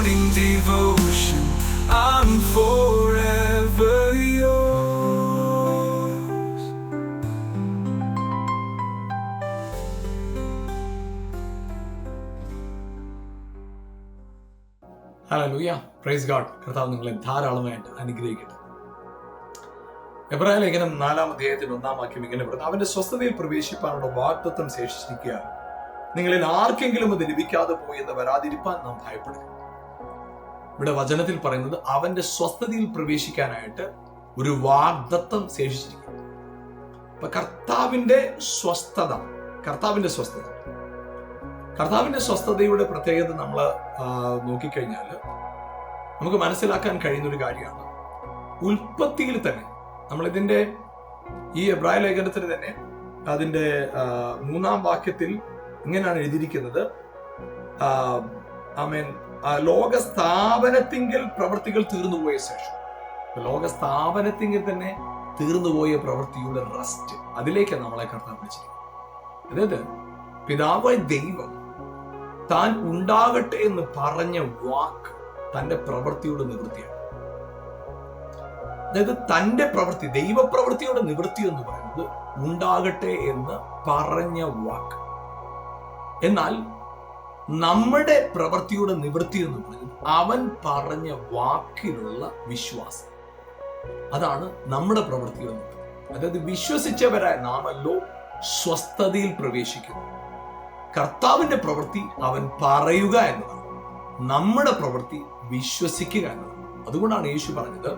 morning devotion. I'm forever yours. Hallelujah, praise God. കർത്താവ് നിങ്ങളെ ധാരാളമായിട്ട് അനുഗ്രഹിക്കട്ടെ. എബ്രായ ലേഖനം 4-ാം അധ്യായത്തിന്റെ 1-ാം വാക്യം ഇങ്ങനെ പറയുന്നു: അവന്റെ സ്വസ്ഥതയിൽ പ്രവേശിപ്പാനുള്ള വാഗ്ദത്തം ശേഷിച്ചിരിക്കുക, നിങ്ങളിൽ ആർക്കെങ്കിലും അത് ലഭിക്കാതെ പോയെന്ന് വരാതിരിപ്പാൻ നാം ഭയപ്പെടുക. ഇവിടെ വചനത്തിൽ പറയുന്നത് അവന്റെ സ്വസ്ഥതയിൽ പ്രവേശിക്കാനായിട്ട് ഒരു വാഗ്ദത്തം ശേഷിച്ചിരിക്കുക. അപ്പൊ കർത്താവിന്റെ സ്വസ്ഥതയുടെ പ്രത്യേകത നമ്മൾ നോക്കിക്കഴിഞ്ഞാൽ നമുക്ക് മനസ്സിലാക്കാൻ കഴിയുന്ന ഒരു കാര്യമാണ്. ഉൽപ്പത്തിയിൽ തന്നെ നമ്മളിതിന്റെ ഈ എബ്രായ ലേഖനത്തിൽ തന്നെ അതിന്റെ 3-ാം വാക്യത്തിൽ ഇങ്ങനെയാണ് എഴുതിയിരിക്കുന്നത്: ആമേൻ, ലോകസ്ഥാപനത്തിങ്കൽ പ്രവൃത്തികൾ തീർന്നുപോയ ശേഷം, ലോകസ്ഥാപനത്തിങ്കൽ തന്നെ തീർന്നുപോയ പ്രവൃത്തിയുടെ റെസ്റ്റ്, അതിലേക്ക് നമ്മളെ കർത്താവ് വിളിച്ചിരിക്കുന്നത്. അതായത് പിതാവായ ദൈവം താൻ ഉണ്ടാകട്ടെ എന്ന് പറഞ്ഞ വാക്ക് തന്റെ പ്രവൃത്തിയുടെ നിവൃത്തിയാണ്. അതായത് തന്റെ പ്രവൃത്തി, ദൈവപ്രവൃത്തിയുടെ നിവൃത്തി എന്ന് പറയുന്നത് ഉണ്ടാകട്ടെ എന്ന് പറഞ്ഞ വാക്ക്. എന്നാൽ നമ്മുടെ പ്രവൃത്തിയുടെ നിവൃത്തി എന്ന് പറയുന്നത് അവൻ പറഞ്ഞ വാക്കിലുള്ള വിശ്വാസം. അതാണ് നമ്മുടെ പ്രവൃത്തിയുടെ നിവൃത്തി. അതായത് വിശ്വസിച്ചവരായ നാമല്ലോ സ്വസ്ഥതയിൽ പ്രവേശിക്കുന്നു. കർത്താവിന്റെ പ്രവൃത്തി അവൻ പറയുക എന്നതാണ്, നമ്മുടെ പ്രവൃത്തി വിശ്വസിക്കുക എന്നതാണ്. അതുകൊണ്ടാണ് യേശു പറഞ്ഞത്,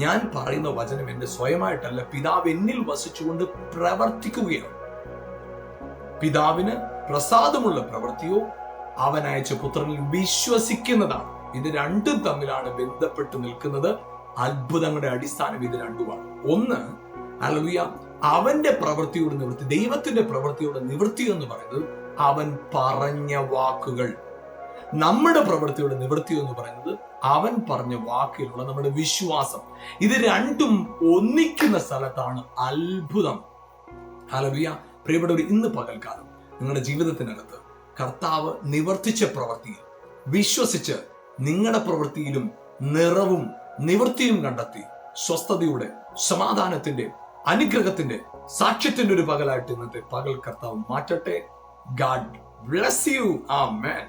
ഞാൻ പറയുന്ന വചനം എന്റെ സ്വയമായിട്ടല്ല, പിതാവ് എന്നിൽ വസിച്ചുകൊണ്ട് പ്രവർത്തിക്കുകയാണ്. പിതാവിന് പ്രസാദമുള്ള പ്രവൃത്തിയോ അവൻ അയച്ച പുത്രനിൽ വിശ്വസിക്കുന്നതാണ്. ഇത് രണ്ടും തമ്മിലാണ് ബന്ധപ്പെട്ട് നിൽക്കുന്നത്. അത്ഭുതങ്ങളുടെ അടിസ്ഥാനം ഇത് രണ്ടുമാണ്. ഒന്ന്, ഹല്ലേലൂയ, അവന്റെ പ്രവൃത്തിയുടെ നിവൃത്തി, ദൈവത്തിന്റെ പ്രവൃത്തിയുടെ നിവൃത്തി എന്ന് പറയുന്നത് അവൻ പറഞ്ഞ വാക്കുകൾ. നമ്മുടെ പ്രവൃത്തിയുടെ നിവൃത്തി എന്ന് പറയുന്നത് അവൻ പറഞ്ഞ വാക്കിലുള്ള നമ്മുടെ വിശ്വാസം. ഇത് രണ്ടും ഒന്നിക്കുന്ന സ്ഥലത്താണ് അത്ഭുതം. ഹല്ലേലൂയ. പ്രിയപ്പെട്ടവർ, ഇന്ന് പകൽക്കാലം നിങ്ങളുടെ ജീവിതത്തിനകത്ത് കർത്താവ് നിവർത്തിച്ച പ്രവൃത്തിയിൽ വിശ്വസിച്ച് നിങ്ങളുടെ പ്രവൃത്തിയിലും നിറവും നിവൃത്തിയും കണ്ടെത്തി സ്വസ്ഥതയുടെ, സമാധാനത്തിന്റെ, അനുഗ്രഹത്തിന്റെ, സാക്ഷ്യത്തിന്റെ ഒരു പകലായിട്ട് ഇന്നത്തെ പകൽ കർത്താവ് മാറ്റട്ടെ. God bless you. Amen.